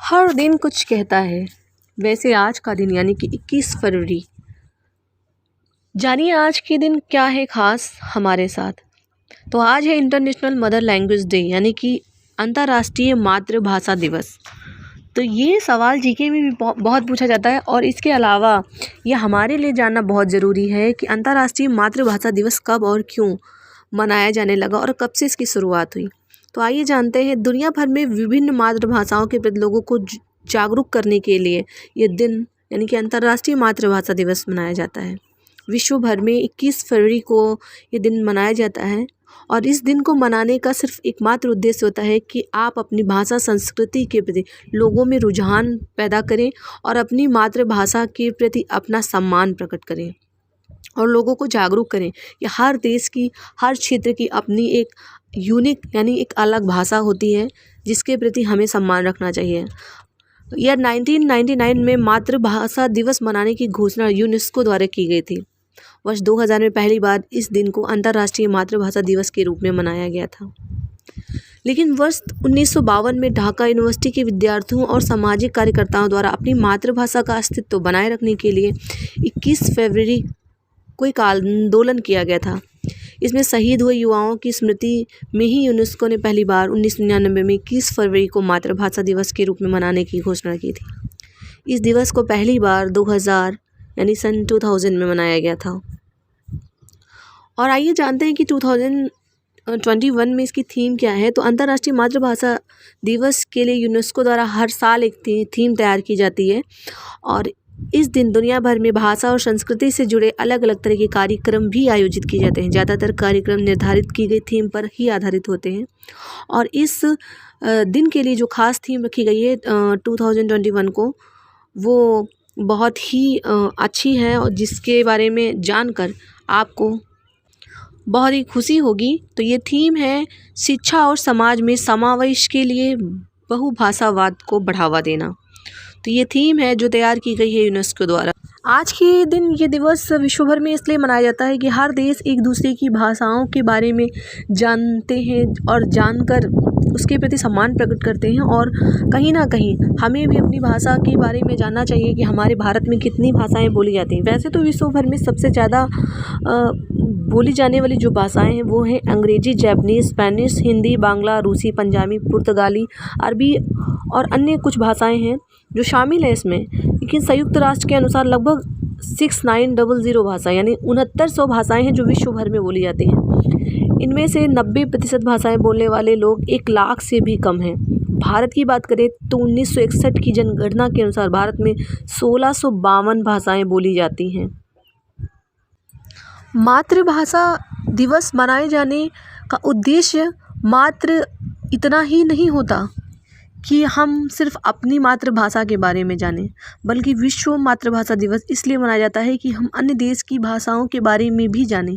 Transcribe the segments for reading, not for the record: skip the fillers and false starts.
हर दिन कुछ कहता है। वैसे आज का दिन यानी कि 21 फरवरी, जानिए आज के दिन क्या है ख़ास हमारे साथ। तो आज है इंटरनेशनल मदर लैंग्वेज डे यानी कि अंतर्राष्ट्रीय मातृभाषा दिवस। तो ये सवाल जीके में भी बहुत पूछा जाता है और इसके अलावा ये हमारे लिए जानना बहुत ज़रूरी है कि अंतर्राष्ट्रीय मातृभाषा दिवस कब और क्यों मनाया जाने लगा और कब से इसकी शुरुआत हुई। तो आइए जानते हैं। दुनिया भर में विभिन्न मातृभाषाओं के प्रति लोगों को जागरूक करने के लिए ये दिन यानी कि अंतर्राष्ट्रीय मातृभाषा दिवस मनाया जाता है। विश्व भर में 21 फरवरी को ये दिन मनाया जाता है और इस दिन को मनाने का सिर्फ एकमात्र उद्देश्य होता है कि आप अपनी भाषा संस्कृति के प्रति लोगों में रुझान पैदा करें और अपनी मातृभाषा के प्रति अपना सम्मान प्रकट करें और लोगों को जागरूक करें कि हर देश की हर क्षेत्र की अपनी एक यूनिक यानी एक अलग भाषा होती है जिसके प्रति हमें सम्मान रखना चाहिए। यह 1999 में मातृभाषा दिवस मनाने की घोषणा यूनेस्को द्वारा की गई थी। वर्ष 2000 में पहली बार इस दिन को अंतर्राष्ट्रीय मातृभाषा दिवस के रूप में मनाया गया था। लेकिन वर्ष 1952 में ढाका यूनिवर्सिटी के विद्यार्थियों और सामाजिक कार्यकर्ताओं द्वारा अपनी मातृभाषा का अस्तित्व बनाए रखने के लिए 21 फरवरी को एक आंदोलन किया गया था। इसमें शहीद हुए युवाओं की स्मृति में ही यूनेस्को ने पहली बार 1999 में 21 फरवरी को मातृभाषा दिवस के रूप में मनाने की घोषणा की थी। इस दिवस को पहली बार 2000 यानी सन 2000 में मनाया गया था। और आइए जानते हैं कि 2021 में इसकी थीम क्या है। तो अंतर्राष्ट्रीय मातृभाषा दिवस के लिए यूनेस्को द्वारा हर साल एक थीम तैयार की जाती है और इस दिन दुनिया भर में भाषा और संस्कृति से जुड़े अलग अलग तरह के कार्यक्रम भी आयोजित किए जाते हैं। ज़्यादातर कार्यक्रम निर्धारित की गई थीम पर ही आधारित होते हैं और इस दिन के लिए जो खास थीम रखी गई है 2021 को वो बहुत ही अच्छी है और जिसके बारे में जानकर आपको बहुत ही खुशी होगी। तो ये थीम है शिक्षा और समाज में समावेश के लिए बहुभाषावाद को बढ़ावा देना। तो ये थीम है जो तैयार की गई है यूनेस्को द्वारा। आज के दिन ये दिवस विश्व भर में इसलिए मनाया जाता है कि हर देश एक दूसरे की भाषाओं के बारे में जानते हैं और जानकर उसके प्रति सम्मान प्रकट करते हैं और कहीं ना कहीं हमें भी अपनी भाषा के बारे में जानना चाहिए कि हमारे भारत में कितनी भाषाएं बोली जाती हैं। वैसे तो विश्व भर में सबसे ज़्यादा बोली जाने वाली जो भाषाएं हैं वो हैं अंग्रेजी, जापानीज़, स्पेनिश, हिंदी, बांग्ला, रूसी, पंजाबी, पुर्तगाली, अरबी और अन्य कुछ भाषाएं हैं जो शामिल है इसमें। लेकिन संयुक्त राष्ट्र के अनुसार लगभग 6900 भाषा यानी 6900 भाषाएं हैं जो विश्व भर में बोली जाती हैं। इनमें से 90% भाषाएं बोलने वाले लोग 1 लाख से भी कम हैं। भारत की बात करें तो 1961 की जनगणना के अनुसार भारत में 1652 भाषाएं बोली जाती हैं। मातृभाषा दिवस मनाए जाने का उद्देश्य मात्र इतना ही नहीं होता कि हम सिर्फ अपनी मातृभाषा के बारे में जानें, बल्कि विश्व मातृभाषा दिवस इसलिए मनाया जाता है कि हम अन्य देश की भाषाओं के बारे में भी जानें।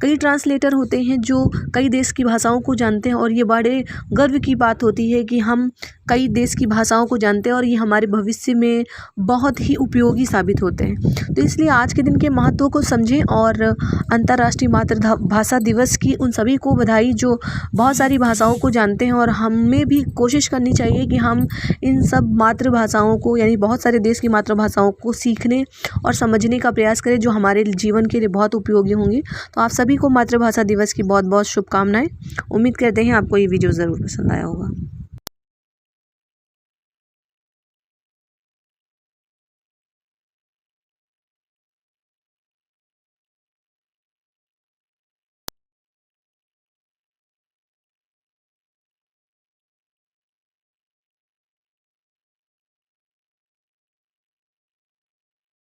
कई ट्रांसलेटर होते हैं जो कई देश की भाषाओं को जानते हैं और ये बड़े गर्व की बात होती है कि हम कई देश की भाषाओं को जानते हैं और ये हमारे भविष्य में बहुत ही उपयोगी साबित होते हैं। तो इसलिए आज के दिन के महत्व को समझें और अंतर्राष्ट्रीय मातृभाषा दिवस की उन सभी को बधाई जो बहुत सारी भाषाओं को जानते हैं और हमें भी कोशिश करनी चाहिए कि हम इन सब मातृभाषाओं को यानी बहुत सारे देश की मातृभाषाओं को सीखने और समझने का प्रयास करें जो हमारे जीवन के लिए बहुत उपयोगी होंगी। तो आप सभी को मातृभाषा दिवस की बहुत बहुत शुभकामनाएं। उम्मीद करते हैं आपको ये वीडियो ज़रूर पसंद आया होगा।